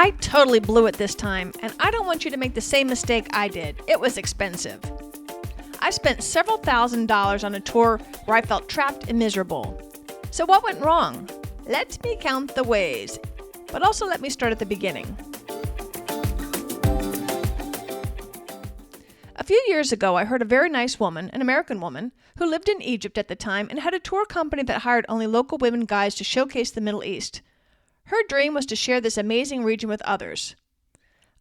I totally blew it this time, and I don't want you to make the same mistake I did. It was expensive. I spent several $1,000s on a tour where I felt trapped and miserable. So what went wrong? Let me count the ways, but also let me start at the beginning. A few years ago, I heard a very nice woman, an American woman, who lived in Egypt at the time and had a tour company that hired only local women guides to showcase the Middle East. Her dream was to share this amazing region with others.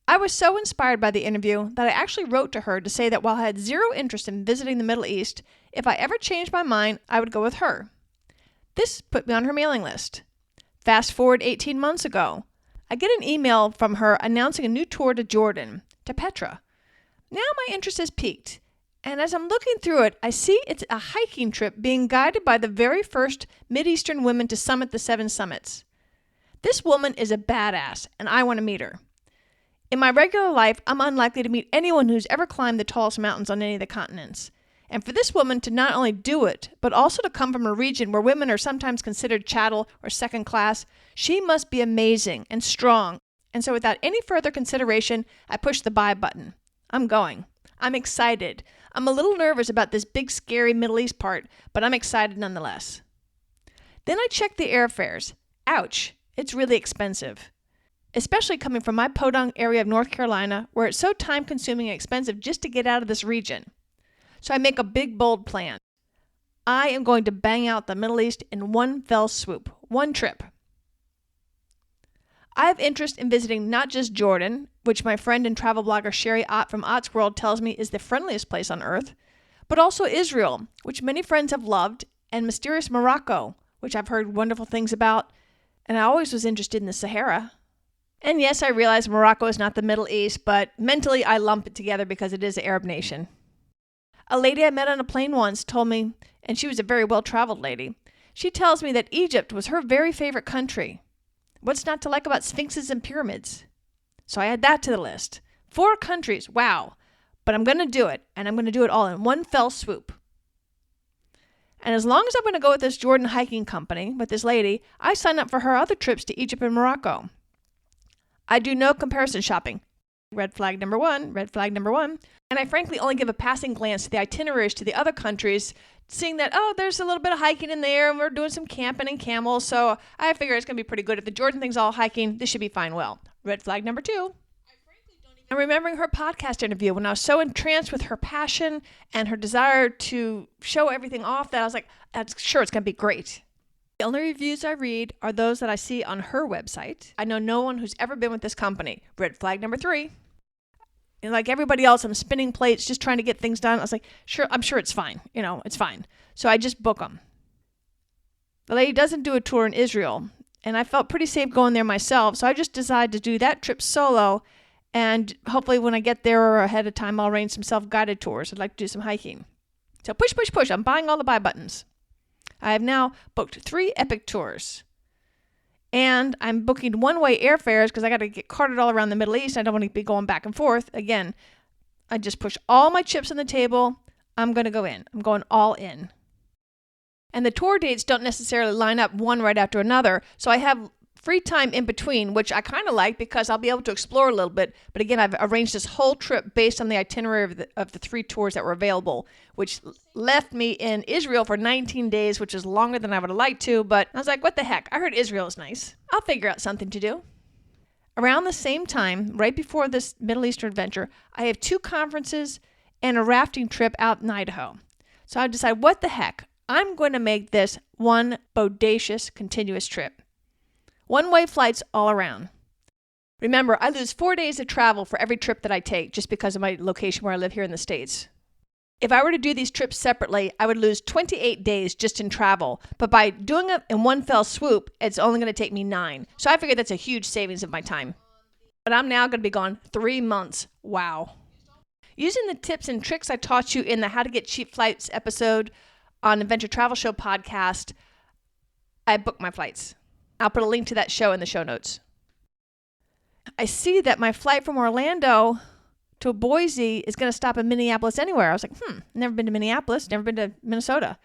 I was so inspired by the interview that I actually wrote to her to say that while I had zero interest in visiting the Middle East, if I ever changed my mind, I would go with her. This put me on her mailing list. Fast forward 18 months ago, I get an email from her announcing a new tour to Jordan, to Petra. Now my interest has peaked, and as I'm looking through it, I see it's a hiking trip being guided by the very first Mideastern women to summit the 7 summits. This woman is a badass, and I want to meet her. In my regular life, I'm unlikely to meet anyone who's ever climbed the tallest mountains on any of the continents. And for this woman to not only do it, but also to come from a region where women are sometimes considered chattel or second class, she must be amazing and strong. And so without any further consideration, I push the buy button. I'm going. I'm excited. I'm a little nervous about this big, scary Middle East part, but I'm excited nonetheless. Then I check the airfares. Ouch, it's really expensive. Especially coming from my Podunk area of North Carolina, where it's so time-consuming and expensive just to get out of this region. So I make a big, bold plan. I am going to bang out the Middle East in one fell swoop, one trip. I have interest in visiting not just Jordan, which my friend and travel blogger Sherry Ott from Ott's World tells me is the friendliest place on earth, but also Israel, which many friends have loved, and mysterious Morocco, which I've heard wonderful things about, and I always was interested in the Sahara. And yes, I realize Morocco is not the Middle East, but mentally I lump it together because it is an Arab nation. A lady I met on a plane once told me, and she was a very well-traveled lady, she tells me that Egypt was her very favorite country. What's not to like about sphinxes and pyramids? So I add that to the list. 4 countries, wow. But I'm going to do it, and I'm going to do it all in one fell swoop. And as long as I'm going to go with this Jordan hiking company, with this lady, I sign up for her other trips to Egypt and Morocco. I do no comparison shopping. Red flag number 1, red flag number 1. And I frankly only give a passing glance to the itineraries to the other countries, seeing that, there's a little bit of hiking in there, and we're doing some camping and camels, so I figure it's going to be pretty good. If the Jordan thing's all hiking, this should be fine well. Red flag number 2. I'm remembering her podcast interview when I was so entranced with her passion and her desire to show everything off that I was like, sure, it's going to be great. The only reviews I read are those that I see on her website. I know no one who's ever been with this company. Red flag number 3. And like everybody else, I'm spinning plates, just trying to get things done. I was like, sure, I'm sure it's fine. It's fine. So I just book them. The lady doesn't do a tour in Israel, and I felt pretty safe going there myself. So I just decided to do that trip solo, and hopefully when I get there or ahead of time, I'll arrange some self-guided tours. I'd like to do some hiking. So push, push, push. I'm buying all the buy buttons. I have now booked 3 epic tours. And I'm booking one-way airfares because I got to get carted all around the Middle East. I don't want to be going back and forth. Again, I just push all my chips on the table. I'm going to go in. I'm going all in. And the tour dates don't necessarily line up one right after another. So I have free time in between, which I kind of like because I'll be able to explore a little bit. But again, I've arranged this whole trip based on the itinerary of the 3 tours that were available, which left me in Israel for 19 days, which is longer than I would have liked to. But I was like, what the heck? I heard Israel is nice. I'll figure out something to do. Around the same time, right before this Middle Eastern adventure, I have 2 conferences and a rafting trip out in Idaho. So I decide, what the heck? I'm going to make this one bodacious, continuous trip. One-way flights all around. Remember, I lose 4 days of travel for every trip that I take just because of my location where I live here in the States. If I were to do these trips separately, I would lose 28 days just in travel. But by doing it in one fell swoop, it's only going to take me 9. So I figured that's a huge savings of my time. But I'm now going to be gone 3 months. Wow. Using the tips and tricks I taught you in the How to Get Cheap Flights episode on Adventure Travel Show podcast, I booked my flights. I'll put a link to that show in the show notes. I see that my flight from Orlando to Boise is going to stop in Minneapolis anywhere. I was like, never been to Minneapolis, never been to Minnesota.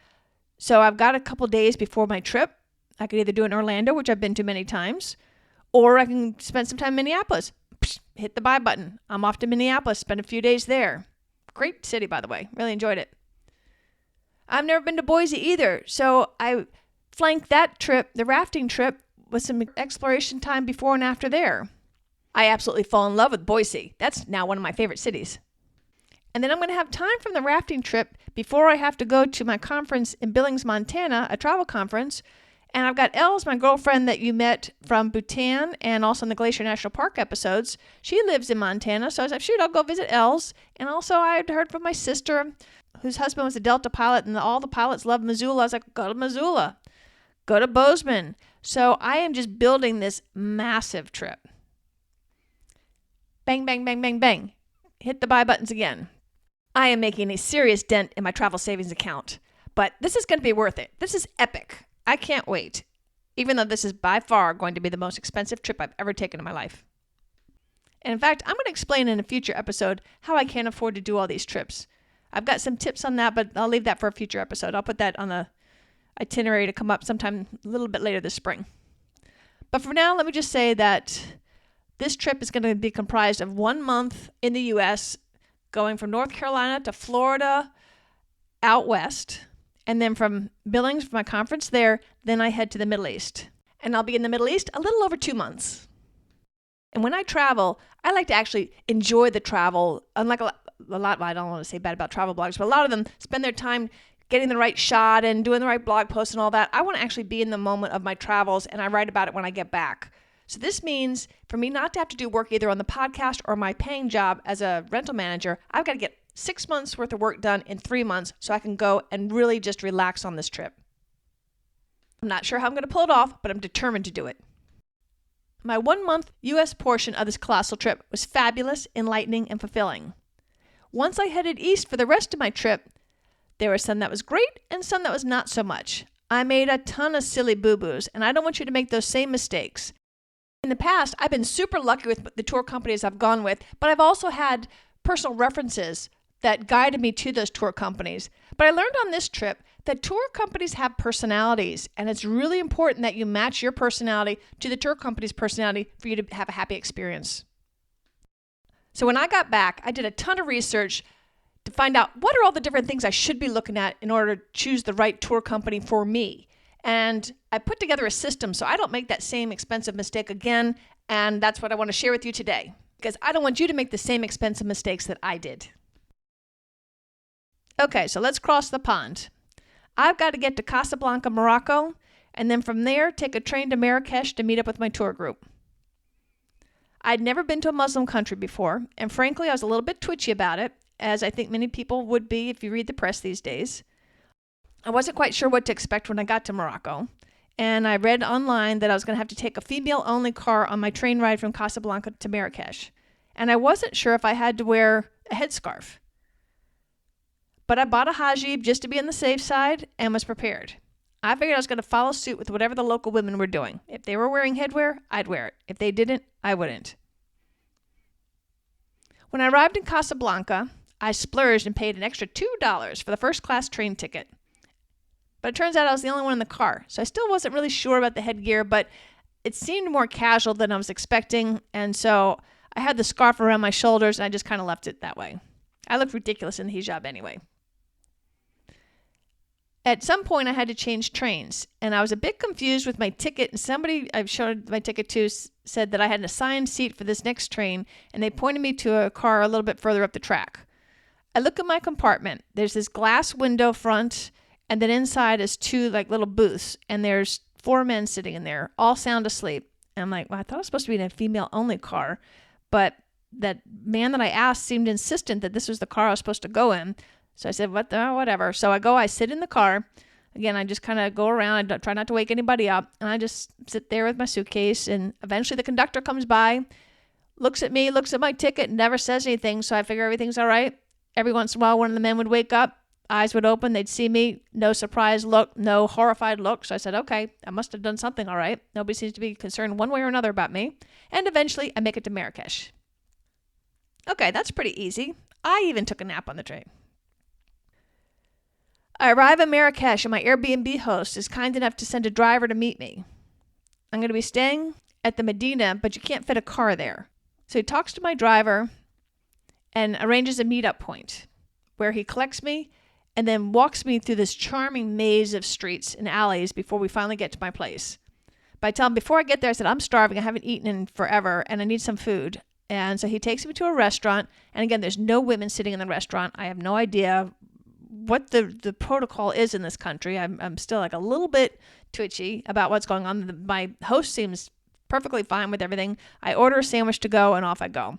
So I've got a couple days before my trip. I could either do it in Orlando, which I've been to many times, Or I can spend some time in Minneapolis. Psh, hit the buy button. I'm off to Minneapolis, spend a few days there. Great city, by the way. Really enjoyed it. I've never been to Boise either, so I flanked that trip, the rafting trip, with some exploration time before and after there. I absolutely fall in love with Boise. That's now one of my favorite cities. And then I'm going to have time from the rafting trip before I have to go to my conference in Billings, Montana, a travel conference. And I've got Els, my girlfriend that you met from Bhutan and also in the Glacier National Park episodes. She lives in Montana, so I was like, shoot, I'll go visit Els. And also I had heard from my sister, whose husband was a Delta pilot, and all the pilots love Missoula. I was like, go to Missoula. Go to Bozeman. So I am just building this massive trip. Bang, bang, bang, bang, bang. Hit the buy buttons again. I am making a serious dent in my travel savings account, but this is going to be worth it. This is epic. I can't wait, even though this is by far going to be the most expensive trip I've ever taken in my life. And in fact, I'm going to explain in a future episode how I can't afford to do all these trips. I've got some tips on that, but I'll leave that for a future episode. I'll put that on the itinerary to come up sometime a little bit later this spring. But for now, let me just say that this trip is going to be comprised of 1 month in the U.S., going from North Carolina to Florida, out west, and then from Billings for my conference there, then I head to the Middle East. And I'll be in the Middle East a little over 2 months. And when I travel, I like to actually enjoy the travel. Unlike a lot, I don't want to say bad about travel blogs, but a lot of them spend their time getting the right shot and doing the right blog posts and all that. I want to actually be in the moment of my travels, and I write about it when I get back. So this means for me not to have to do work either on the podcast or my paying job as a rental manager. I've got to get 6 months worth of work done in 3 months so I can go and really just relax on this trip. I'm not sure how I'm going to pull it off, but I'm determined to do it. My 1 month U.S. portion of this colossal trip was fabulous, enlightening, and fulfilling. Once I headed east for the rest of my trip, there was some that was great and some that was not so much. I made a ton of silly boo-boos, and I don't want you to make those same mistakes. In the past, I've been super lucky with the tour companies I've gone with, but I've also had personal references that guided me to those tour companies. But I learned on this trip that tour companies have personalities, and it's really important that you match your personality to the tour company's personality for you to have a happy experience. So when I got back, I did a ton of research to find out what are all the different things I should be looking at in order to choose the right tour company for me. And I put together a system so I don't make that same expensive mistake again, and that's what I want to share with you today, because I don't want you to make the same expensive mistakes that I did. Okay, so let's cross the pond. I've got to get to Casablanca, Morocco, and then from there take a train to Marrakesh to meet up with my tour group. I'd never been to a Muslim country before, and frankly, I was a little bit twitchy about it, as I think many people would be if you read the press these days. I wasn't quite sure what to expect when I got to Morocco, and I read online that I was going to have to take a female-only car on my train ride from Casablanca to Marrakesh, and I wasn't sure if I had to wear a headscarf. But I bought a hijab just to be on the safe side and was prepared. I figured I was going to follow suit with whatever the local women were doing. If they were wearing headwear, I'd wear it. If they didn't, I wouldn't. When I arrived in Casablanca, I splurged and paid an extra $2 for the first-class train ticket. But it turns out I was the only one in the car, so I still wasn't really sure about the headgear, but it seemed more casual than I was expecting, and so I had the scarf around my shoulders, and I just kind of left it that way. I looked ridiculous in the hijab anyway. At some point, I had to change trains, and I was a bit confused with my ticket, and somebody I showed my ticket to said that I had an assigned seat for this next train, and they pointed me to a car a little bit further up the track. I look at my compartment. There's this glass window front, and then inside is 2 little booths, and there's 4 men sitting in there, all sound asleep. And I'm like, well, I thought I was supposed to be in a female-only car, but that man that I asked seemed insistent that this was the car I was supposed to go in. So I said, whatever. So I sit in the car. Again, I just kind of go around. I try not to wake anybody up. And I just sit there with my suitcase. And eventually the conductor comes by, looks at me, looks at my ticket, and never says anything. So I figure everything's all right. Every once in a while, one of the men would wake up, eyes would open, they'd see me, no surprised look, no horrified look. So I said, okay, I must have done something all right. Nobody seems to be concerned one way or another about me. And eventually I make it to Marrakesh. Okay, that's pretty easy. I even took a nap on the train. I arrive in Marrakesh and my Airbnb host is kind enough to send a driver to meet me. I'm going to be staying at the Medina, but you can't fit a car there. So he talks to my driver and arranges a meetup point where he collects me and then walks me through this charming maze of streets and alleys before we finally get to my place. But I tell him before I get there, I said, I'm starving. I haven't eaten in forever and I need some food. And so he takes me to a restaurant. And again, there's no women sitting in the restaurant. I have no idea what the protocol is in this country. I'm still like a little bit twitchy about what's going on. My host seems perfectly fine with everything. I order a sandwich to go and off I go.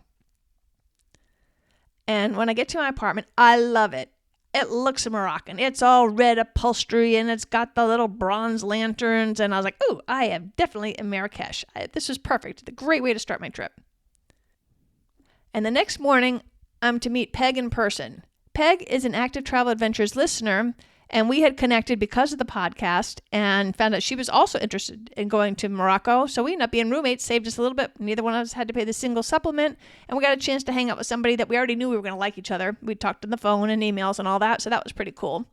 And when I get to my apartment, I love it. It looks Moroccan. It's all red upholstery and it's got the little bronze lanterns. And I was like, ooh, I am definitely in Marrakesh. This was perfect. It's a great way to start my trip. And the next morning, I'm to meet Peg in person. Peg is an Active Travel Adventures listener, and we had connected because of the podcast and found out she was also interested in going to Morocco. So we ended up being roommates, saved us a little bit. Neither one of us had to pay the single supplement, and we got a chance to hang out with somebody that we already knew we were going to like each other. We talked on the phone and emails and all that, so that was pretty cool.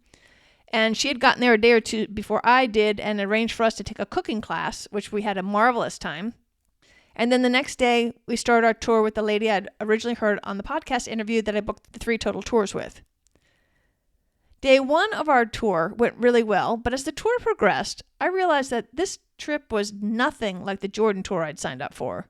And she had gotten there a day or two before I did and arranged for us to take a cooking class, which we had a marvelous time. And then the next day, we started our tour with the lady I'd originally heard on the podcast interview that I booked the 3 total tours with. Day 1 of our tour went really well, but as the tour progressed, I realized that this trip was nothing like the Jordan tour I'd signed up for.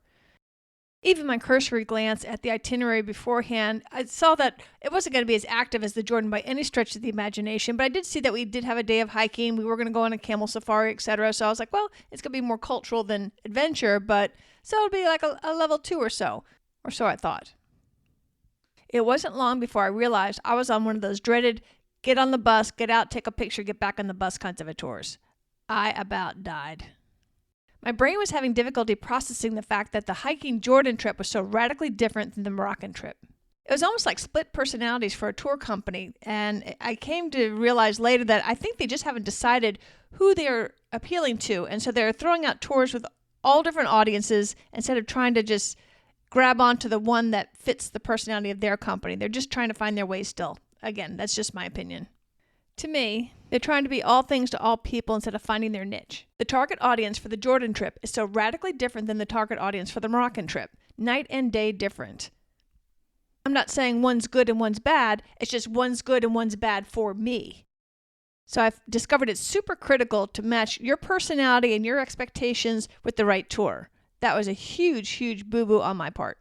Even my cursory glance at the itinerary beforehand, I saw that it wasn't going to be as active as the Jordan by any stretch of the imagination, but I did see that we did have a day of hiking. We were going to go on a camel safari, etc. So I was like, well, it's going to be more cultural than adventure, but so it'll be like a level 2 or so I thought. It wasn't long before I realized I was on one of those dreaded get on the bus, get out, take a picture, get back on the bus kinds of tours. I about died. My brain was having difficulty processing the fact that the hiking Jordan trip was so radically different than the Moroccan trip. It was almost like split personalities for a tour company, and I came to realize later that I think they just haven't decided who they're appealing to, and so they're throwing out tours with all different audiences instead of trying to just grab onto the one that fits the personality of their company. They're just trying to find their way still. Again, that's just my opinion. To me, they're trying to be all things to all people instead of finding their niche. The target audience for the Jordan trip is so radically different than the target audience for the Moroccan trip. Night and day different. I'm not saying one's good and one's bad, it's just one's good and one's bad for me. So I've discovered it's super critical to match your personality and your expectations with the right tour. That was a huge, huge boo-boo on my part.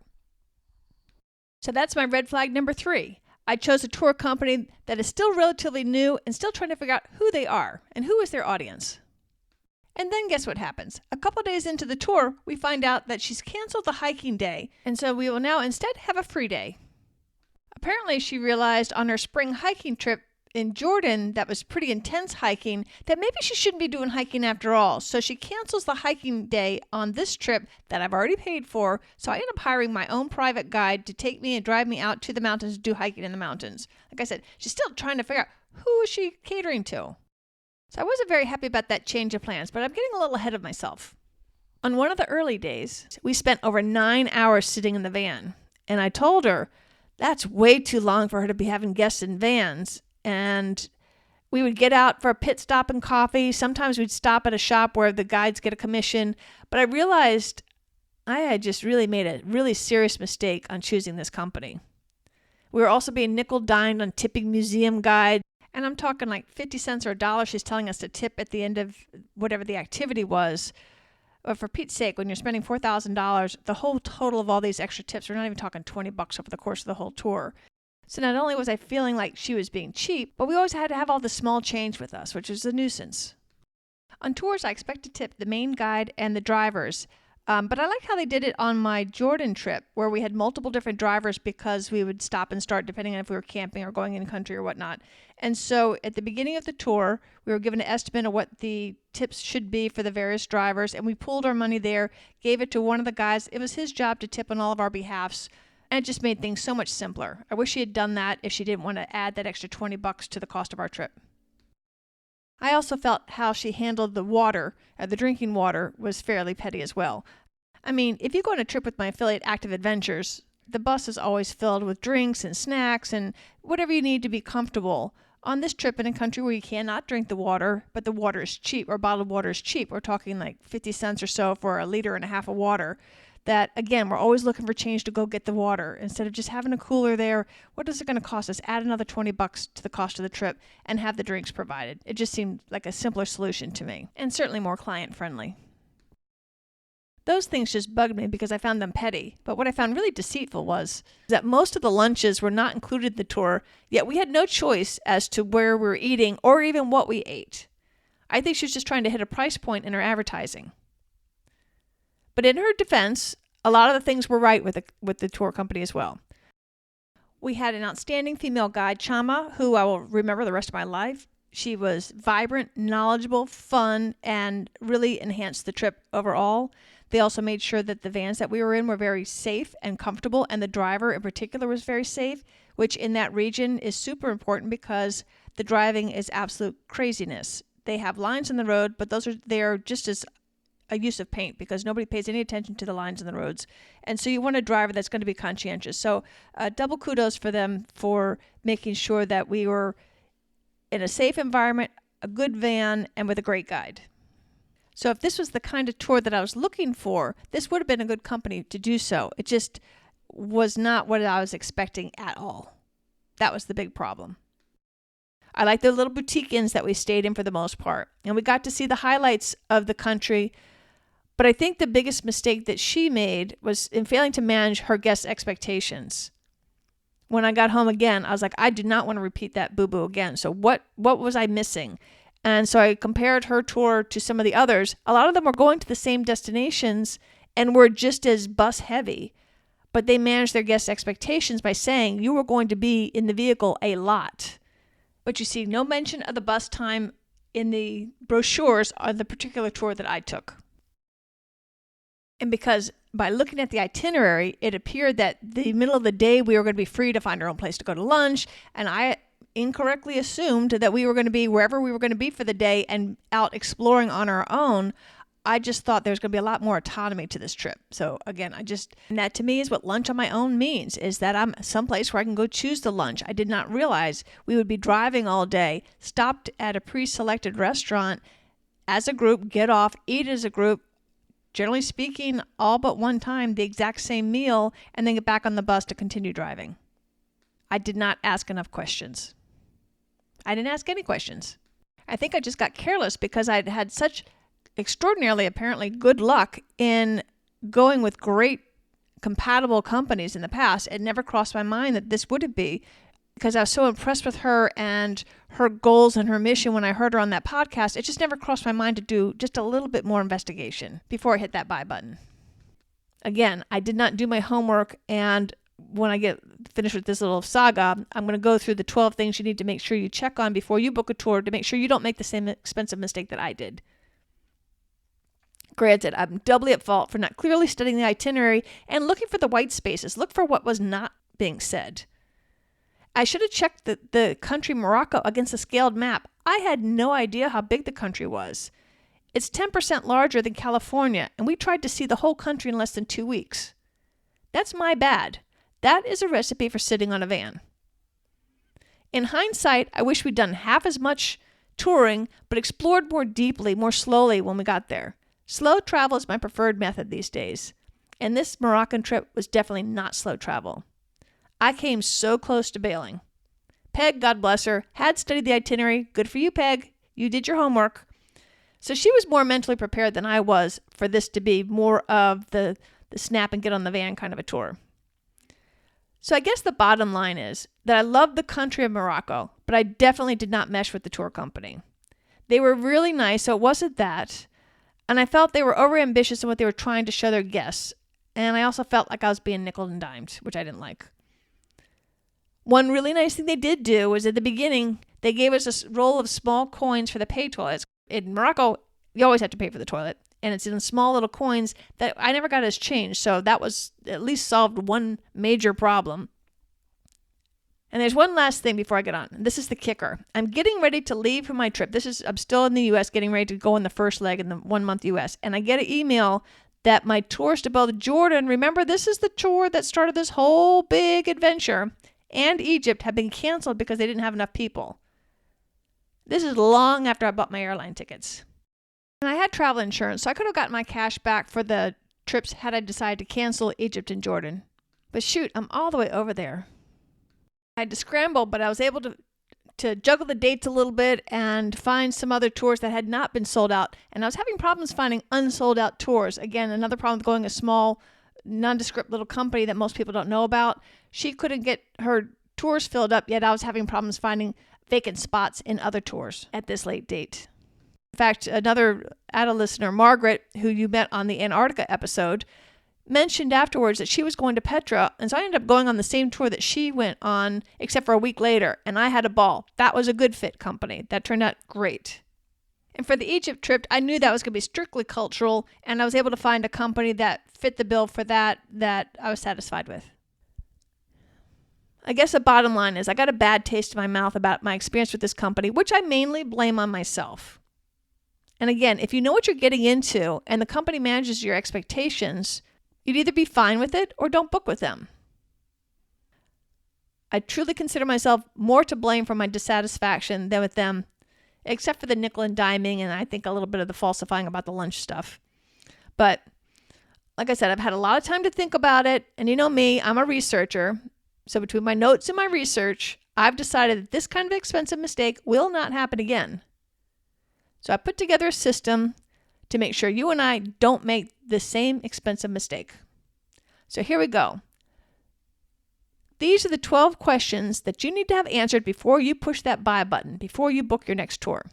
So that's my red flag number 3. I chose a tour company that is still relatively new and still trying to figure out who they are and who is their audience. And then guess what happens? A couple days into the tour, we find out that she's canceled the hiking day, and so we will now instead have a free day. Apparently, she realized on her spring hiking trip in Jordan that was pretty intense hiking that maybe she shouldn't be doing hiking after all. So she cancels the hiking day on this trip that I've already paid for. So I end up hiring my own private guide to take me and drive me out to the mountains to do hiking in the mountains. Like I said, she's still trying to figure out who is she catering to. So I wasn't very happy about that change of plans, but I'm getting a little ahead of myself. On one of the early days, we spent over 9 hours sitting in the van. And I told her that's way too long for her to be having guests in vans. And we would get out for a pit stop and coffee. Sometimes we'd stop at a shop where the guides get a commission. But I realized I had just really made a really serious mistake on choosing this company. We were also being nickel-dined on tipping museum guides. And I'm talking like 50 cents or $1 she's telling us to tip at the end of whatever the activity was. But for Pete's sake, when you're spending $4,000, the whole total of all these extra tips, we're not even talking $20 over the course of the whole tour. So not only was I feeling like she was being cheap, but we always had to have all the small change with us, which was a nuisance. On tours, I expect to tip the main guide and the drivers. But I like how they did it on my Jordan trip, where we had multiple different drivers because we would stop and start depending on if we were camping or going in country or whatnot. And so at the beginning of the tour, we were given an estimate of what the tips should be for the various drivers, and we pooled our money there, gave it to one of the guys. It was his job to tip on all of our behalfs. And it just made things so much simpler. I wish she had done that if she didn't want to add that extra $20 to the cost of our trip. I also felt how she handled the water, the drinking water, was fairly petty as well. I mean, if you go on a trip with my affiliate Active Adventures, the bus is always filled with drinks and snacks and whatever you need to be comfortable On this trip in a country where you cannot drink the water, but the water is cheap, or bottled water is cheap, we're talking like 50 cents or so for a liter and a half of water, that, again, we're always looking for change to go get the water. Instead of just having a cooler there, what is it going to cost us? Add another $20 to the cost of the trip and have the drinks provided. It just seemed like a simpler solution to me, and certainly more client-friendly. Those things just bugged me because I found them petty, but what I found really deceitful was that most of the lunches were not included in the tour, yet we had no choice as to where we were eating or even what we ate. I think she was just trying to hit a price point in her advertising. But in her defense, a lot of the things were right with the tour company as well. We had an outstanding female guide, Chama, who I will remember the rest of my life. She was vibrant, knowledgeable, fun, and really enhanced the trip overall. They also made sure that the vans that we were in were very safe and comfortable, and the driver in particular was very safe, which in that region is super important because the driving is absolute craziness. They have lines in the road, but they are just as a use of paint because nobody pays any attention to the lines in the roads. And so you want a driver that's going to be conscientious. So double kudos for them for making sure that we were in a safe environment, a good van, and with a great guide. So if this was the kind of tour that I was looking for, this would have been a good company to do so. It just was not what I was expecting at all. That was the big problem. I liked the little boutique inns that we stayed in for the most part, and we got to see the highlights of the country. But I think the biggest mistake that she made was in failing to manage her guests' expectations. When I got home again, I was like, I do not want to repeat that boo-boo again. So what was I missing? And so I compared her tour to some of the others. A lot of them were going to the same destinations and were just as bus heavy, but they managed their guests' expectations by saying you were going to be in the vehicle a lot. But you see no mention of the bus time in the brochures on the particular tour that I took. And because by looking at the itinerary, it appeared that the middle of the day we were going to be free to find our own place to go to lunch, and I incorrectly assumed that we were going to be wherever we were going to be for the day and out exploring on our own. I just thought there was going to be a lot more autonomy to this trip. So again, and that to me is what lunch on my own means, is that I'm someplace where I can go choose the lunch. I did not realize we would be driving all day, stopped at a pre-selected restaurant as a group, get off, eat as a group, generally speaking, all but one time, the exact same meal, and then get back on the bus to continue driving. I did not ask enough questions. I didn't ask any questions. I think I just got careless because I'd had such extraordinarily, apparently, good luck in going with great compatible companies in the past. It never crossed my mind that this wouldn't be, because I was so impressed with her and her goals and her mission when I heard her on that podcast. It just never crossed my mind to do just a little bit more investigation before I hit that buy button. Again, I did not do my homework, and when I get finished with this little saga, I'm going to go through the 12 things you need to make sure you check on before you book a tour to make sure you don't make the same expensive mistake that I did. Granted, I'm doubly at fault for not clearly studying the itinerary and looking for the white spaces. Look for what was not being said. I should have checked the country Morocco against a scaled map. I had no idea how big the country was. It's 10% larger than California, and we tried to see the whole country in less than 2 weeks. That's my bad. That is a recipe for sitting on a van. In hindsight, I wish we'd done half as much touring, but explored more deeply, more slowly when we got there. Slow travel is my preferred method these days, and this Moroccan trip was definitely not slow travel. I came so close to bailing. Peg, God bless her, had studied the itinerary. Good for you, Peg. You did your homework. So she was more mentally prepared than I was for this to be more of the snap and get on the van kind of a tour. So I guess the bottom line is that I loved the country of Morocco, but I definitely did not mesh with the tour company. They were really nice, so it wasn't that. And I felt they were overambitious in what they were trying to show their guests. And I also felt like I was being nickeled and dimed, which I didn't like. One really nice thing they did do was at the beginning, they gave us a roll of small coins for the pay toilets. In Morocco, you always have to pay for the toilet. And it's in small little coins that I never got as change. So that was at least solved one major problem. And there's one last thing before I get on. This is the kicker. I'm getting ready to leave for my trip. I'm still in the U.S. getting ready to go on the first leg in the 1 month U.S. And I get an email that my tours to both Jordan, remember this is the tour that started this whole big adventure, and Egypt have been canceled because they didn't have enough people. This is long after I bought my airline tickets. And I had travel insurance, so I could have gotten my cash back for the trips had I decided to cancel Egypt and Jordan. But shoot, I'm all the way over there. I had to scramble, but I was able to juggle the dates a little bit and find some other tours that had not been sold out. And I was having problems finding unsold out tours. Again, another problem with going a small, nondescript little company that most people don't know about. She couldn't get her tours filled up, yet I was having problems finding vacant spots in other tours at this late date. In fact, another ADA listener, Margaret, who you met on the Antarctica episode, mentioned afterwards that she was going to Petra, and so I ended up going on the same tour that she went on, except for a week later, and I had a ball. That was a good fit company. That turned out great. And for the Egypt trip, I knew that was going to be strictly cultural, and I was able to find a company that fit the bill for that I was satisfied with. I guess the bottom line is I got a bad taste in my mouth about my experience with this company, which I mainly blame on myself. And again, if you know what you're getting into and the company manages your expectations, you'd either be fine with it or don't book with them. I truly consider myself more to blame for my dissatisfaction than with them, except for the nickel and diming and I think a little bit of the falsifying about the lunch stuff. But like I said, I've had a lot of time to think about it. And you know me, I'm a researcher. So between my notes and my research, I've decided that this kind of expensive mistake will not happen again. So I put together a system to make sure you and I don't make the same expensive mistake. So here we go. These are the 12 questions that you need to have answered before you push that buy button, before you book your next tour.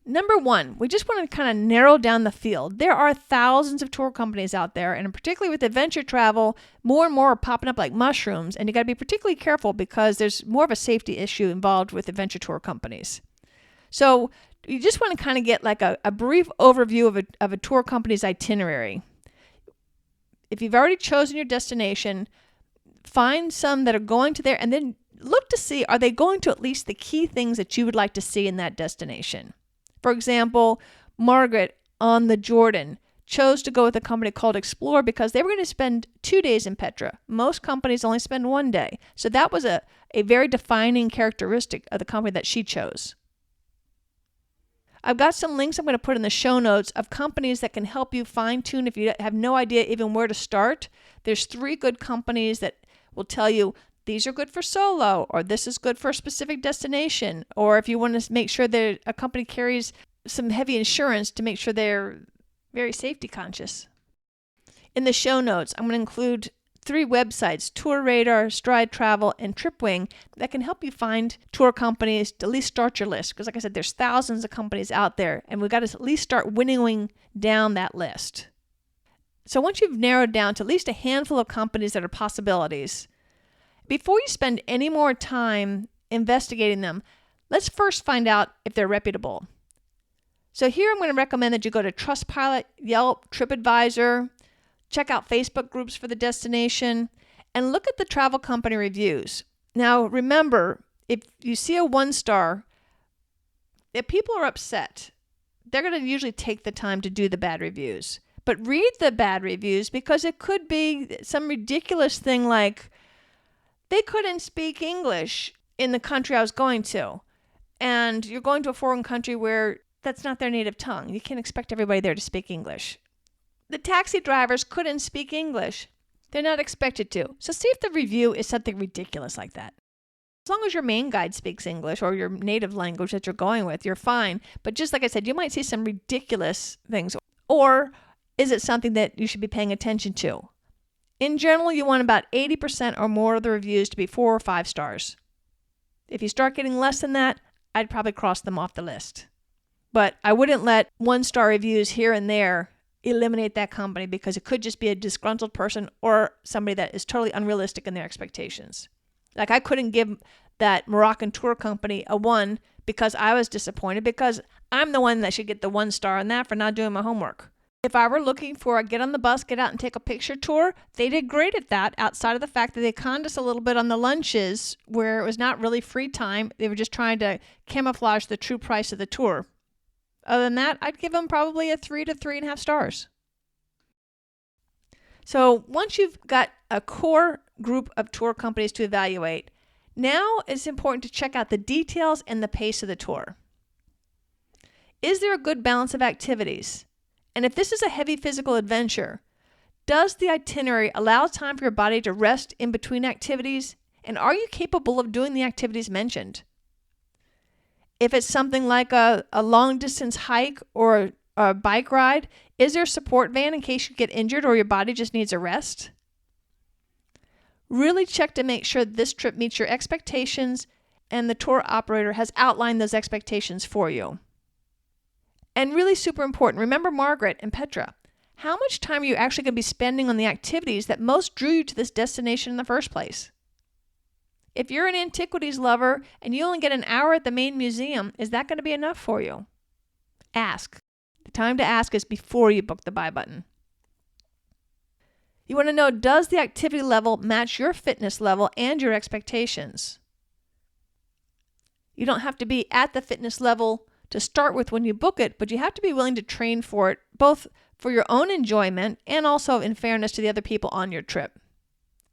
Number 1, we just want to kind of narrow down the field. There are thousands of tour companies out there, and particularly with adventure travel, more and more are popping up like mushrooms, and you got to be particularly careful because there's more of a safety issue involved with adventure tour companies. So you just want to kind of get like a brief overview of a tour company's itinerary. If you've already chosen your destination, find some that are going to there, and then look to see, are they going to at least the key things that you would like to see in that destination? For example, Margaret on the Jordan chose to go with a company called Explore because they were going to spend 2 days in Petra. Most companies only spend 1 day. So that was a very defining characteristic of the company that she chose. I've got some links I'm going to put in the show notes of companies that can help you fine-tune if you have no idea even where to start. There's 3 good companies that will tell you these are good for solo, or this is good for a specific destination, or if you want to make sure that a company carries some heavy insurance to make sure they're very safety conscious. In the show notes, I'm going to include 3 websites, TourRadar, Stride Travel, and TripWing, that can help you find tour companies to at least start your list. Because like I said, there's thousands of companies out there, and we've got to at least start winnowing down that list. So once you've narrowed down to at least a handful of companies that are possibilities, before you spend any more time investigating them, let's first find out if they're reputable. So here I'm going to recommend that you go to Trustpilot, Yelp, TripAdvisor, check out Facebook groups for the destination, and look at the travel company reviews. Now remember, if you see a 1-star, if people are upset, they're going to usually take the time to do the bad reviews. But read the bad reviews because it could be some ridiculous thing like, they couldn't speak English in the country I was going to. And you're going to a foreign country where that's not their native tongue. You can't expect everybody there to speak English. The taxi drivers couldn't speak English. They're not expected to. So see if the review is something ridiculous like that. As long as your main guide speaks English or your native language that you're going with, you're fine. But just like I said, you might see some ridiculous things. Or is it something that you should be paying attention to? In general, you want about 80% or more of the reviews to be 4 or 5 stars. If you start getting less than that, I'd probably cross them off the list. But I wouldn't let 1-star reviews here and there eliminate that company because it could just be a disgruntled person or somebody that is totally unrealistic in their expectations. Like I couldn't give that Moroccan tour company a 1 because I was disappointed because I'm the one that should get the 1-star on that for not doing my homework. If I were looking for a get on the bus, get out and take a picture tour, they did great at that outside of the fact that they conned us a little bit on the lunches where it was not really free time. They were just trying to camouflage the true price of the tour. Other than that, I'd give them probably a 3 to 3.5 stars. So once you've got a core group of tour companies to evaluate, Now it's important to check out the details and the pace of the tour. Is there a good balance of activities? And if this is a heavy physical adventure, does the itinerary allow time for your body to rest in between activities? And are you capable of doing the activities mentioned? If it's something like a long distance hike or a bike ride, is there a support van in case you get injured or your body just needs a rest? Really check to make sure this trip meets your expectations and the tour operator has outlined those expectations for you. And really super important, remember Margaret and Petra. How much time are you actually going to be spending on the activities that most drew you to this destination in the first place? If you're an antiquities lover and you only get an hour at the main museum, is that going to be enough for you? Ask. The time to ask is before you book the buy button. You want to know, does the activity level match your fitness level and your expectations? You don't have to be at the fitness level to start with when you book it, but you have to be willing to train for it, both for your own enjoyment and also in fairness to the other people on your trip.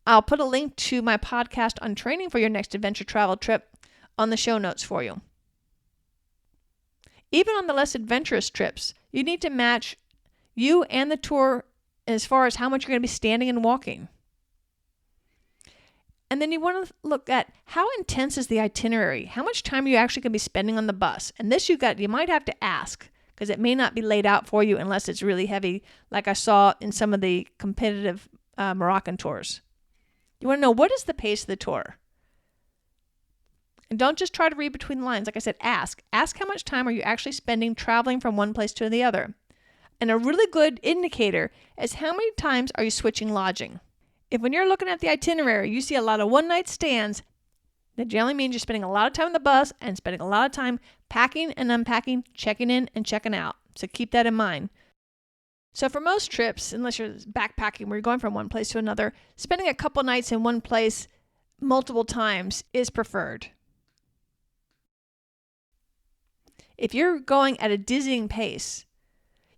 I'll put a link to my podcast on training for your next adventure travel trip on the show notes for you. Even on the less adventurous trips, you need to match you and the tour as far as how much you're going to be standing and walking. And then you want to look at how intense is the itinerary? How much time are you actually going to be spending on the bus? And this you might have to ask because it may not be laid out for you unless it's really heavy, like I saw in some of the competitive Moroccan tours. You want to know, what is the pace of the tour? And don't just try to read between the lines. Like I said, ask. Ask how much time are you actually spending traveling from one place to the other. And a really good indicator is how many times are you switching lodging. If when you're looking at the itinerary, you see a lot of one-night stands, that generally means you're spending a lot of time on the bus and spending a lot of time packing and unpacking, checking in and checking out. So keep that in mind. So for most trips, unless you're backpacking where you're going from one place to another, spending a couple nights in one place multiple times is preferred. If you're going at a dizzying pace,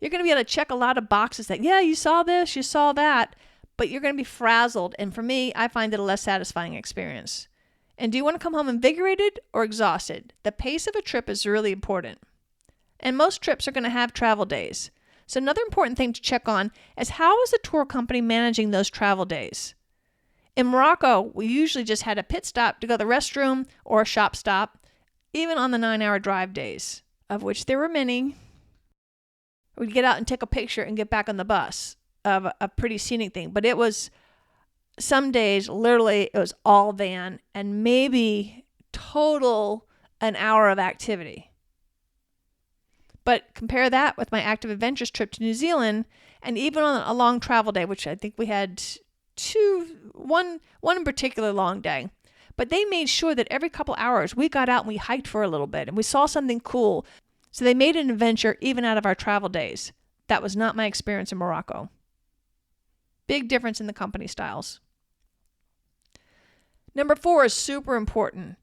you're going to be able to check a lot of boxes that, yeah, you saw this, you saw that, but you're going to be frazzled. And for me, I find it a less satisfying experience. And do you want to come home invigorated or exhausted? The pace of a trip is really important. And most trips are going to have travel days. So another important thing to check on is, how is the tour company managing those travel days? In Morocco, we usually just had a pit stop to go to the restroom or a shop stop, even on the 9-hour drive days, of which there were many. We'd get out and take a picture and get back on the bus of a pretty scenic thing. But it was, some days, literally, it was all van and maybe total an hour of activity. But compare that with my active adventures trip to New Zealand, and even on a long travel day, which I think we had one in particular long day. But they made sure that every couple hours we got out and we hiked for a little bit and we saw something cool. So they made an adventure even out of our travel days. That was not my experience in Morocco. Big difference in the company styles. Number 4 is super important.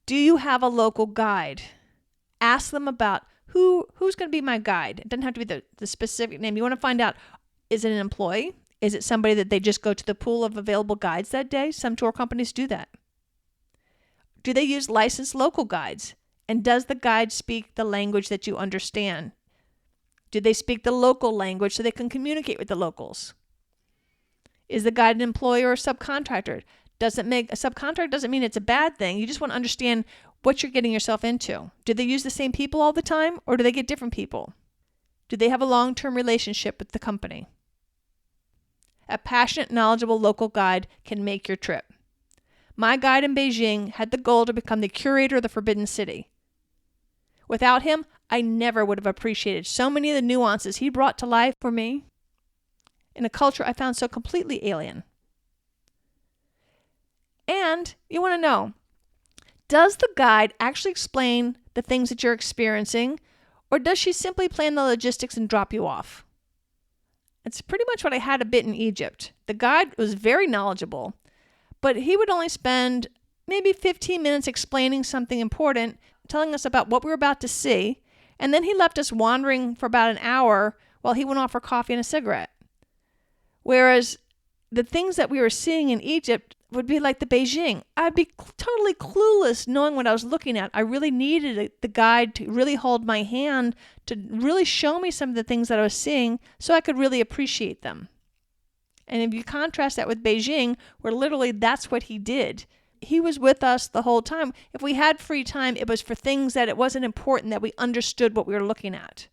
Do you have a local guide? Ask them about who's going to be my guide. It doesn't have to be the specific name. You want to find out, is it an employee? Is it somebody that they just go to the pool of available guides that day? Some tour companies do that. Do they use licensed local guides? And does the guide speak the language that you understand? Do they speak the local language so they can communicate with the locals? Is the guide an employee or a subcontractor? A subcontractor doesn't mean it's a bad thing. You just want to understand what you're getting yourself into. Do they use the same people all the time, or do they get different people? Do they have a long-term relationship with the company? A passionate, knowledgeable local guide can make your trip. My guide in Beijing had the goal to become the curator of the Forbidden City. Without him, I never would have appreciated so many of the nuances he brought to life for me in a culture I found so completely alien. And you want to know, does the guide actually explain the things that you're experiencing, or does she simply plan the logistics and drop you off? It's pretty much what I had a bit in Egypt. The guide was very knowledgeable, but he would only spend maybe 15 minutes explaining something important, telling us about what we were about to see, and then he left us wandering for about an hour while he went off for coffee and a cigarette. Whereas the things that we were seeing in Egypt, would be like the Beijing. I'd be totally clueless knowing what I was looking at. I really needed the guide to really hold my hand, to really show me some of the things that I was seeing so I could really appreciate them. And if you contrast that with Beijing, where literally that's what he did. He was with us the whole time. If we had free time, it was for things that it wasn't important that we understood what we were looking at.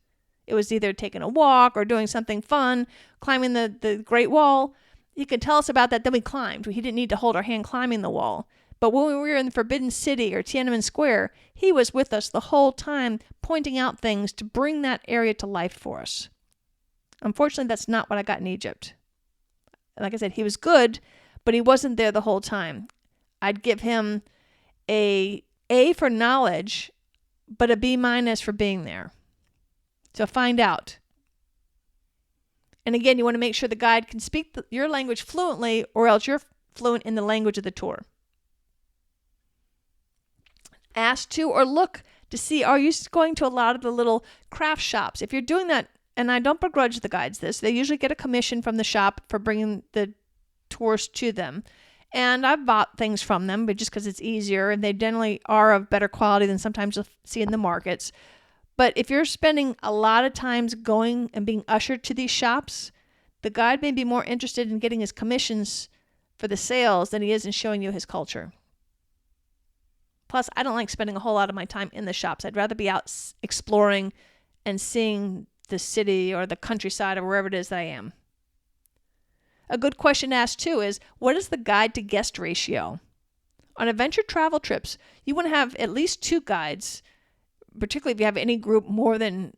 It was either taking a walk or doing something fun, climbing the Great Wall. He could tell us about that, then we climbed. He didn't need to hold our hand climbing the wall. But when we were in the Forbidden City or Tiananmen Square, he was with us the whole time, pointing out things to bring that area to life for us. Unfortunately, that's not what I got in Egypt. Like I said, he was good, but he wasn't there the whole time. I'd give him a for knowledge, but a B- for being there. So find out. And again, you want to make sure the guide can speak your language fluently, or else you're fluent in the language of the tour. Ask to or look to see, are you going to a lot of the little craft shops? If you're doing that, and I don't begrudge the guides this, they usually get a commission from the shop for bringing the tours to them. And I've bought things from them, but just because it's easier, and they generally are of better quality than sometimes you'll see in the markets. But if you're spending a lot of times going and being ushered to these shops, the guide may be more interested in getting his commissions for the sales than he is in showing you his culture. Plus, I don't like spending a whole lot of my time in the shops. I'd rather be out exploring and seeing the city or the countryside or wherever it is that I am. A good question to ask too is, what is the guide to guest ratio? On adventure travel trips, you want to have at least 2 guides, particularly if you have any group more than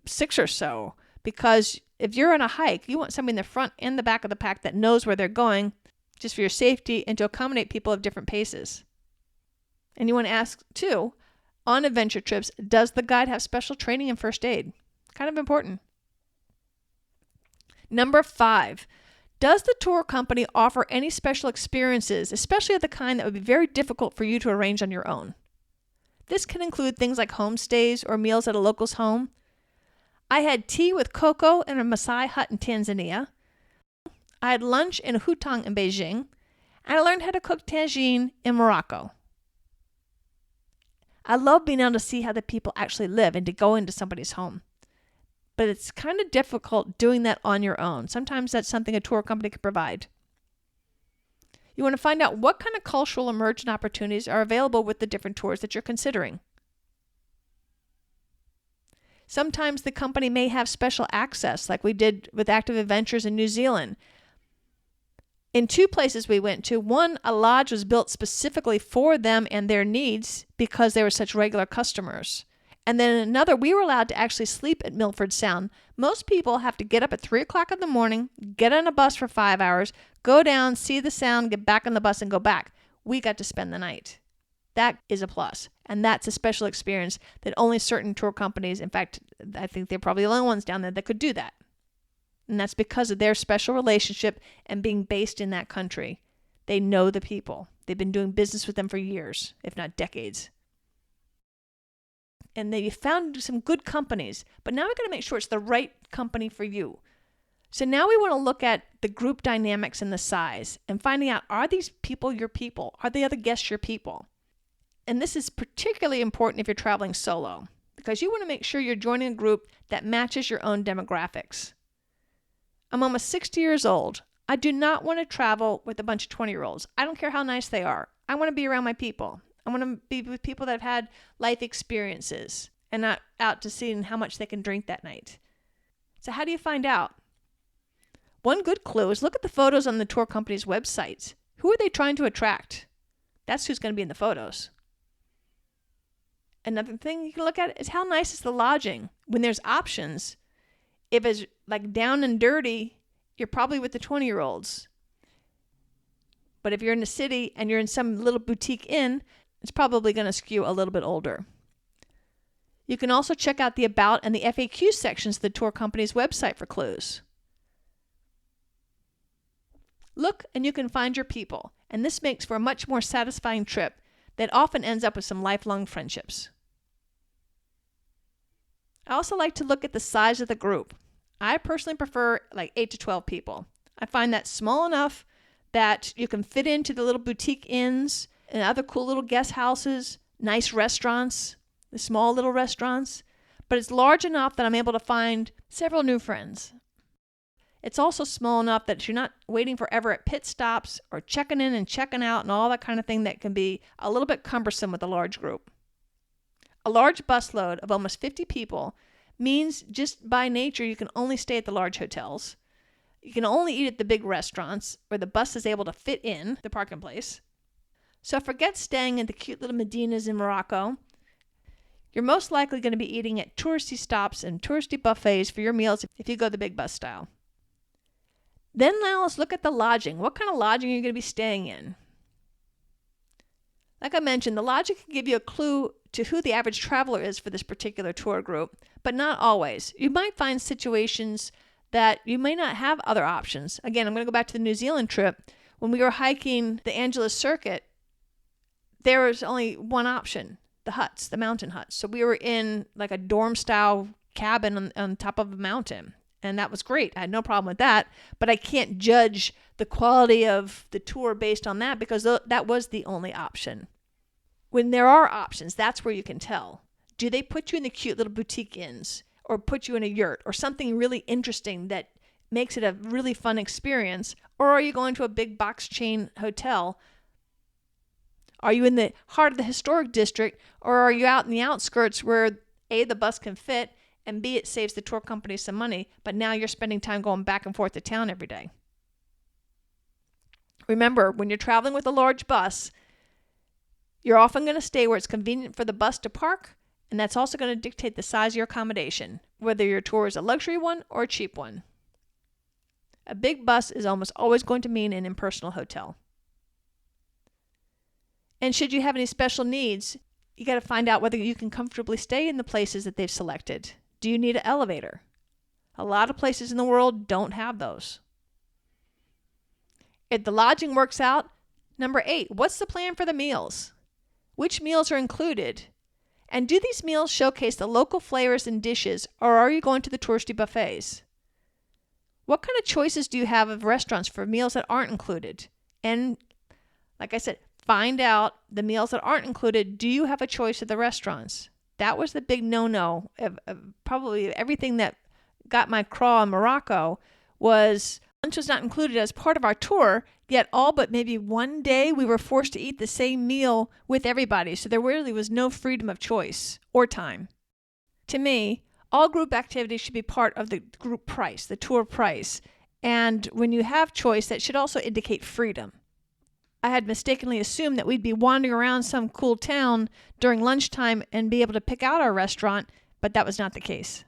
6 or so, because if you're on a hike, you want somebody in the front and the back of the pack that knows where they're going, just for your safety and to accommodate people of different paces. And you want to ask too, on adventure trips, does the guide have special training in first aid? Kind of important. Number 5, does the tour company offer any special experiences, especially of the kind that would be very difficult for you to arrange on your own? This can include things like homestays or meals at a local's home. I had tea with cocoa in a Maasai hut in Tanzania. I had lunch in a hutang in Beijing. And I learned how to cook tagine in Morocco. I love being able to see how the people actually live and to go into somebody's home. But it's kind of difficult doing that on your own. Sometimes that's something a tour company can provide. You want to find out what kind of cultural immersion opportunities are available with the different tours that you're considering. Sometimes the company may have special access, like we did with Active Adventures in New Zealand. In 2 places we went to, one, a lodge was built specifically for them and their needs because they were such regular customers. And then another, we were allowed to actually sleep at Milford Sound. Most people have to get up at 3 o'clock in the morning, get on a bus for 5 hours, go down, see the sound, get back on the bus and go back. We got to spend the night. That is a plus. And that's a special experience that only certain tour companies, in fact, I think they're probably the only ones down there that could do that. And that's because of their special relationship and being based in that country. They know the people. They've been doing business with them for years, if not decades. And they found some good companies, but now we're going to make sure it's the right company for you. So now we want to look at the group dynamics and the size and finding out, are these people your people? Are the other guests your people? And this is particularly important if you're traveling solo, because you want to make sure you're joining a group that matches your own demographics. I'm almost 60 years old. I do not want to travel with a bunch of 20-year-olds. I don't care how nice they are. I want to be around my people. I want to be with people that have had life experiences and not out to see how much they can drink that night. So how do you find out? One good clue is look at the photos on the tour company's websites. Who are they trying to attract? That's who's going to be in the photos. Another thing you can look at is how nice is the lodging. When there's options, if it's like down and dirty, you're probably with the 20-year-olds. But if you're in the city and you're in some little boutique inn, it's probably going to skew a little bit older. You can also check out the About and the FAQ sections of the tour company's website for clues. Look and you can find your people, and this makes for a much more satisfying trip that often ends up with some lifelong friendships. I also like to look at the size of the group. I personally prefer like 8 to 12 people. I find that small enough that you can fit into the little boutique inns and other cool little guest houses, nice restaurants, the small little restaurants, but it's large enough that I'm able to find several new friends. It's also small enough that you're not waiting forever at pit stops or checking in and checking out and all that kind of thing that can be a little bit cumbersome with a large group. A large busload of almost 50 people means just by nature you can only stay at the large hotels. You can only eat at the big restaurants where the bus is able to fit in the parking place. So forget staying at the cute little Medinas in Morocco. You're most likely going to be eating at touristy stops and touristy buffets for your meals if you go the big bus style. Then now let's look at the lodging. What kind of lodging are you going to be staying in? Like I mentioned, the lodging can give you a clue to who the average traveler is for this particular tour group, but not always. You might find situations that you may not have other options. Again, I'm going to go back to the New Zealand trip. When we were hiking the Angeles Circuit, there was only one option, the huts, the mountain huts. So we were in like a dorm-style cabin on top of a mountain, and that was great. I had no problem with that, but I can't judge the quality of the tour based on that because that was the only option. When there are options, that's where you can tell. Do they put you in the cute little boutique inns or put you in a yurt or something really interesting that makes it a really fun experience? Or are you going to a big box chain hotel? Are you in the heart of the historic district, or are you out in the outskirts where A, the bus can fit, and B, it saves the tour company some money, but now you're spending time going back and forth to town every day? Remember, when you're traveling with a large bus, you're often going to stay where it's convenient for the bus to park, and that's also going to dictate the size of your accommodation, whether your tour is a luxury one or a cheap one. A big bus is almost always going to mean an impersonal hotel. And should you have any special needs, you got to find out whether you can comfortably stay in the places that they've selected. Do you need an elevator? A lot of places in the world don't have those. If the lodging works out, number 8, what's the plan for the meals? Which meals are included? And do these meals showcase the local flavors and dishes, or are you going to the touristy buffets? What kind of choices do you have of restaurants for meals that aren't included? And like I said, find out the meals that aren't included. Do you have a choice of the restaurants? That was the big no-no of probably everything that got my craw in Morocco. Was lunch was not included as part of our tour, yet all but maybe one day we were forced to eat the same meal with everybody, so there really was no freedom of choice or time. To me, all group activities should be part of the group price, the tour price, and when you have choice, that should also indicate freedom. I had mistakenly assumed that we'd be wandering around some cool town during lunchtime and be able to pick out our restaurant, but that was not the case.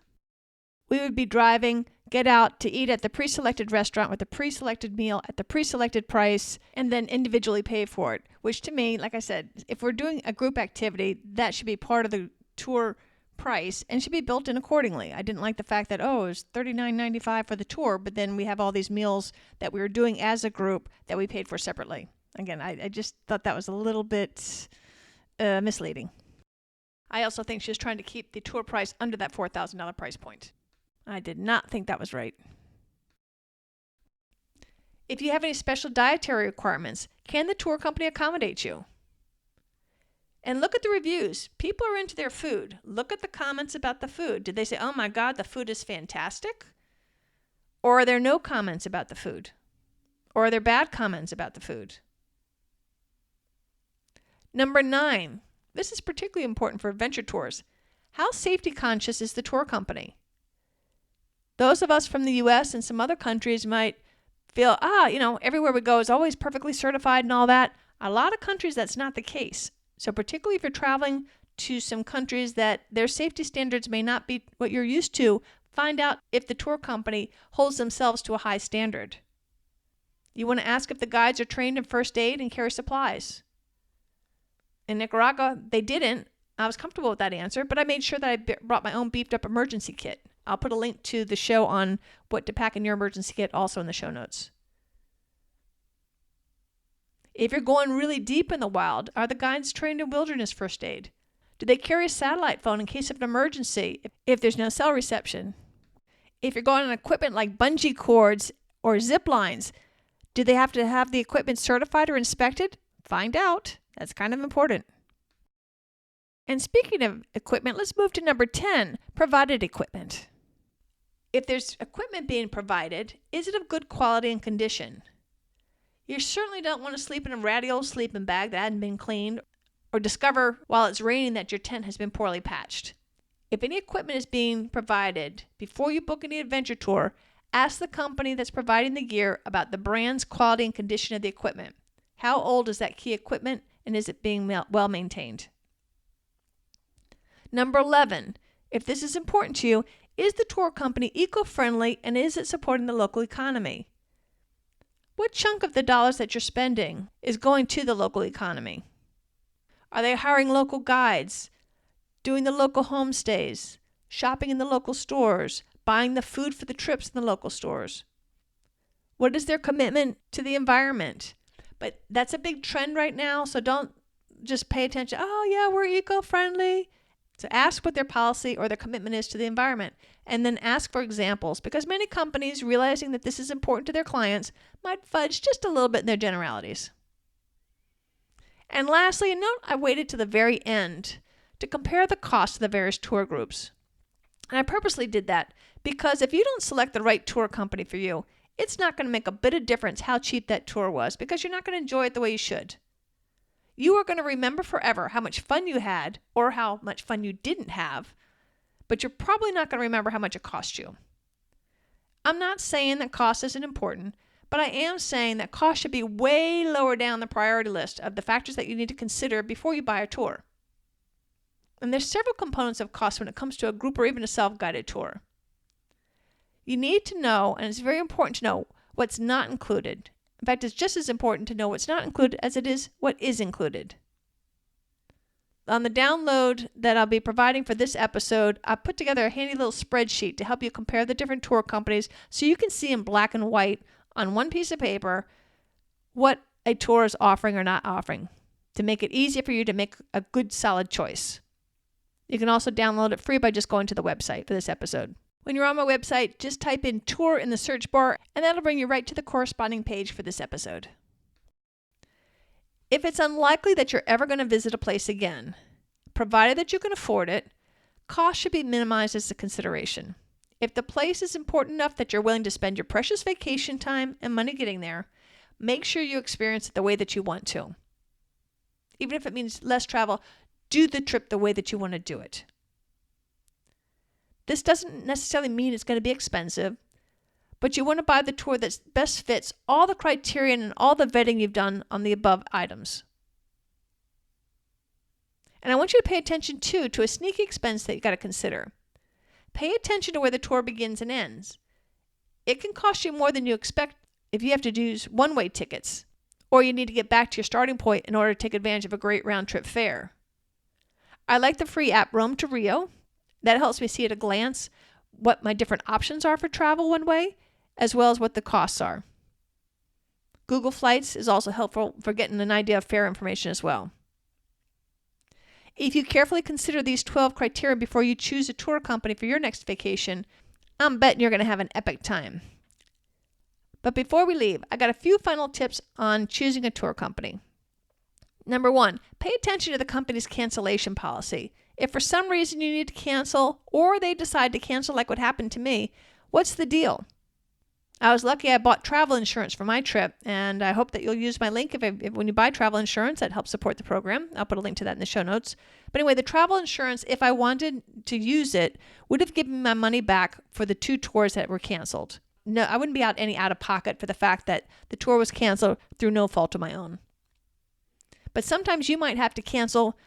We would be driving, get out to eat at the pre-selected restaurant with a pre-selected meal at the pre-selected price, and then individually pay for it, which to me, like I said, if we're doing a group activity, that should be part of the tour price and should be built in accordingly. I didn't like the fact that, it was $39.95 for the tour, but then we have all these meals that we were doing as a group that we paid for separately. Again, I just thought that was a little bit misleading. I also think she was trying to keep the tour price under that $4,000 price point. I did not think that was right. If you have any special dietary requirements, can the tour company accommodate you? And look at the reviews. People are into their food. Look at the comments about the food. Did they say, oh my God, the food is fantastic? Or are there no comments about the food? Or are there bad comments about the food? Number 9, this is particularly important for adventure tours. How safety conscious is the tour company? Those of us from the U.S. and some other countries might feel, everywhere we go is always perfectly certified and all that. A lot of countries, that's not the case. So particularly if you're traveling to some countries that their safety standards may not be what you're used to, find out if the tour company holds themselves to a high standard. You want to ask if the guides are trained in first aid and carry supplies. In Nicaragua, they didn't. I was comfortable with that answer, but I made sure that I brought my own beefed up emergency kit. I'll put a link to the show on what to pack in your emergency kit also in the show notes. If you're going really deep in the wild, are the guides trained in wilderness first aid? Do they carry a satellite phone in case of an emergency if there's no cell reception? If you're going on equipment like bungee cords or zip lines, Do they have to have the equipment certified or inspected? Find out. That's kind of important. And speaking of equipment, let's move to number 10, provided equipment. If there's equipment being provided, is it of good quality and condition? You certainly don't want to sleep in a ratty old sleeping bag that hadn't been cleaned, or discover while it's raining that your tent has been poorly patched. If any equipment is being provided, before you book any adventure tour, ask the company that's providing the gear about the brand's quality and condition of the equipment. How old is that key equipment, and is it being well maintained? Number 11, if this is important to you, is the tour company eco-friendly and is it supporting the local economy? What chunk of the dollars that you're spending is going to the local economy? Are they hiring local guides, doing the local homestays, shopping in the local stores, buying the food for the trips in the local stores? What is their commitment to the environment? But that's a big trend right now, so don't just pay attention. Oh yeah, we're eco-friendly. So ask what their policy or their commitment is to the environment, and then ask for examples, because many companies, realizing that this is important to their clients, might fudge just a little bit in their generalities. And lastly, note I waited to the very end to compare the cost of the various tour groups. And I purposely did that because if you don't select the right tour company for you, it's not going to make a bit of difference how cheap that tour was, because you're not going to enjoy it the way you should. You are going to remember forever how much fun you had or how much fun you didn't have, but you're probably not going to remember how much it cost you. I'm not saying that cost isn't important, but I am saying that cost should be way lower down the priority list of the factors that you need to consider before you buy a tour. And there's several components of cost when it comes to a group or even a self-guided tour. You need to know, and it's very important to know, what's not included. In fact, it's just as important to know what's not included as it is what is included. On the download that I'll be providing for this episode, I put together a handy little spreadsheet to help you compare the different tour companies so you can see in black and white on one piece of paper what a tour is offering or not offering, to make it easier for you to make a good, solid choice. You can also download it free by just going to the website for this episode. When you're on my website, just type in tour in the search bar, and that'll bring you right to the corresponding page for this episode. If it's unlikely that you're ever going to visit a place again, provided that you can afford it, cost should be minimized as a consideration. If the place is important enough that you're willing to spend your precious vacation time and money getting there, make sure you experience it the way that you want to. Even if it means less travel, do the trip the way that you want to do it. This doesn't necessarily mean it's going to be expensive, but you want to buy the tour that best fits all the criteria and all the vetting you've done on the above items. And I want you to pay attention, too, to a sneaky expense that you got to consider. Pay attention to where the tour begins and ends. It can cost you more than you expect if you have to use one-way tickets, or you need to get back to your starting point in order to take advantage of a great round-trip fare. I like the free app Rome to Rio. That helps me see at a glance what my different options are for travel one way, as well as what the costs are. Google Flights is also helpful for getting an idea of fare information as well. If you carefully consider these 12 criteria before you choose a tour company for your next vacation, I'm betting you're going to have an epic time. But before we leave, I got a few final tips on choosing a tour company. Number 1, pay attention to the company's cancellation policy. If for some reason you need to cancel, or they decide to cancel like what happened to me, what's the deal? I was lucky I bought travel insurance for my trip, and I hope that you'll use my link if when you buy travel insurance, that helps support the program. I'll put a link to that in the show notes. But anyway, the travel insurance, if I wanted to use it, would have given me my money back for the 2 tours that were canceled. No, I wouldn't be any out of pocket for the fact that the tour was canceled through no fault of my own. But sometimes you might have to cancel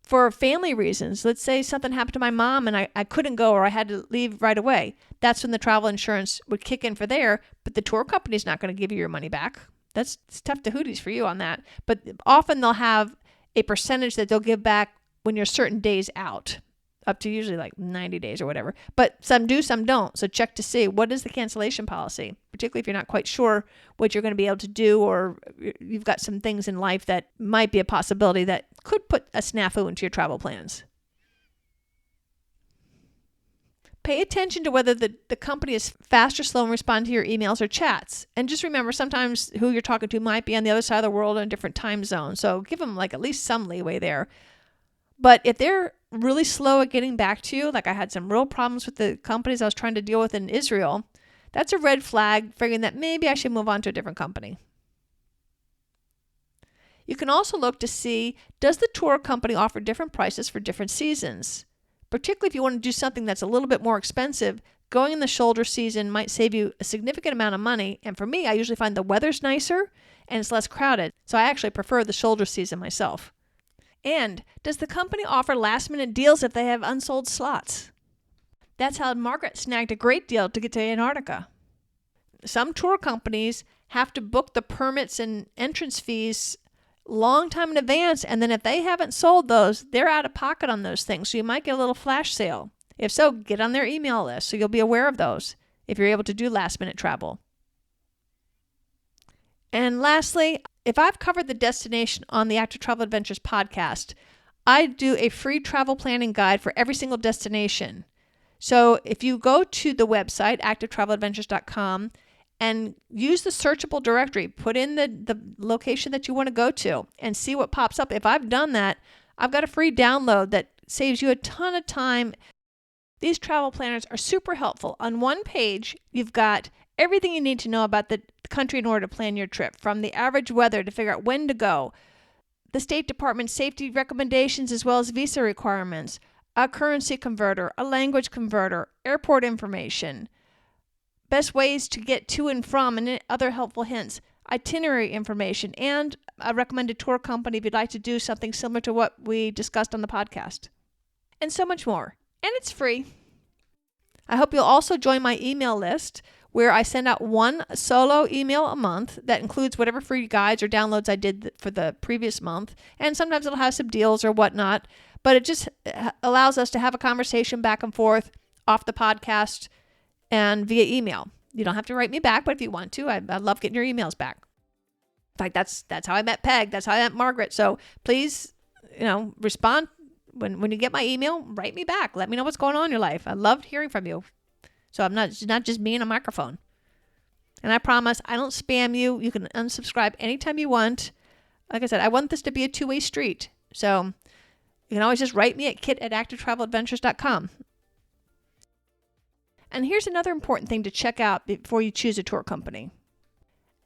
for family reasons. Let's say something happened to my mom and I couldn't go, or I had to leave right away. That's when the travel insurance would kick in for there, but the tour company's not going to give you your money back. It's tough to hooties for you on that. But often they'll have a percentage that they'll give back when you're certain days out, up to usually like 90 days or whatever. But some do, some don't. So check to see what is the cancellation policy, particularly if you're not quite sure what you're going to be able to do, or you've got some things in life that might be a possibility that could put a snafu into your travel plans. Pay attention to whether the company is fast or slow in responding to your emails or chats. And just remember, sometimes who you're talking to might be on the other side of the world in a different time zone. So give them like at least some leeway there. But if they're really slow at getting back to you, like I had some real problems with the companies I was trying to deal with in Israel, that's a red flag, figuring that maybe I should move on to a different company. You can also look to see, does the tour company offer different prices for different seasons? Particularly if you want to do something that's a little bit more expensive, going in the shoulder season might save you a significant amount of money. And for me, I usually find the weather's nicer and it's less crowded. So I actually prefer the shoulder season myself. And does the company offer last-minute deals if they have unsold slots? That's how Margaret snagged a great deal to get to Antarctica. Some tour companies have to book the permits and entrance fees long time in advance, and then if they haven't sold those, they're out of pocket on those things. So you might get a little flash sale. If so, get on their email list so you'll be aware of those if you're able to do last-minute travel. And lastly, if I've covered the destination on the Active Travel Adventures podcast, I do a free travel planning guide for every single destination. So if you go to the website, activetravelaladventures.com, and use the searchable directory, put in the location that you want to go to and see what pops up. If I've done that, I've got a free download that saves you a ton of time. These travel planners are super helpful. On one page, you've got everything you need to know about the country in order to plan your trip, from the average weather to figure out when to go, the State Department safety recommendations as well as visa requirements, a currency converter, a language converter, airport information, best ways to get to and from, and other helpful hints, itinerary information, and a recommended tour company if you'd like to do something similar to what we discussed on the podcast, and so much more. And it's free. I hope you'll also join my email list, where I send out one solo email a month that includes whatever free guides or downloads I did for the previous month. And sometimes it'll have some deals or whatnot, but it just allows us to have a conversation back and forth off the podcast and via email. You don't have to write me back, but if you want to, I love getting your emails back. In fact, that's how I met Peg. That's how I met Margaret. So please, respond when you get my email. Write me back. Let me know what's going on in your life. I loved hearing from you. So it's not just me and a microphone. And I promise I don't spam you. You can unsubscribe anytime you want. Like I said, I want this to be a two-way street. So you can always just write me at kit@activetravelaladventures.com. And here's another important thing to check out before you choose a tour company.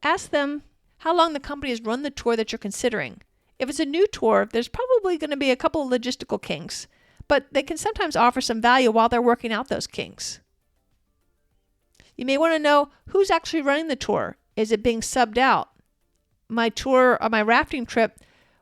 Ask them how long the company has run the tour that you're considering. If it's a new tour, there's probably going to be a couple of logistical kinks, but they can sometimes offer some value while they're working out those kinks. You may want to know who's actually running the tour. Is it being subbed out? My tour, or my rafting trip,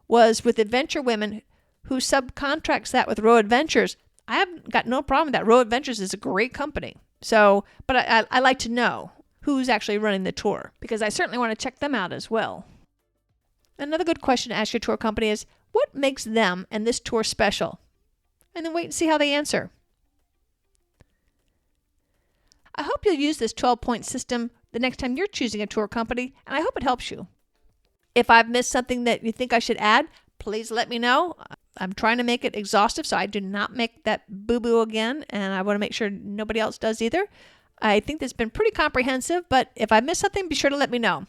was with Adventure Women, who subcontracts that with Row Adventures. I have got no problem with that. Row Adventures is a great company. So, but I like to know who's actually running the tour, because I certainly want to check them out as well. Another good question to ask your tour company is, what makes them and this tour special? And then wait and see how they answer. I hope you'll use this 12-point system the next time you're choosing a tour company, and I hope it helps you. If I've missed something that you think I should add, please let me know. I'm trying to make it exhaustive so I do not make that boo-boo again, and I want to make sure nobody else does either. I think this has been pretty comprehensive, but if I missed something, be sure to let me know.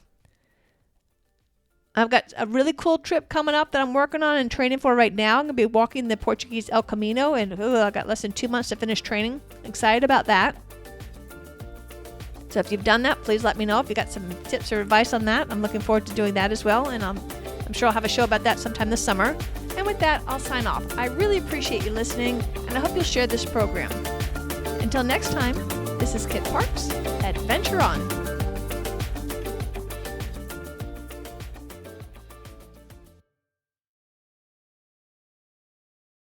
I've got a really cool trip coming up that I'm working on and training for right now. I'm going to be walking the Portuguese El Camino, and I've got less than 2 months to finish training. Excited about that. So if you've done that, please let me know if you got some tips or advice on that. I'm looking forward to doing that as well, and I'm sure I'll have a show about that sometime this summer. And with that, I'll sign off. I really appreciate you listening, and I hope you'll share this program. Until next time, this is Kit Parks. Adventure on!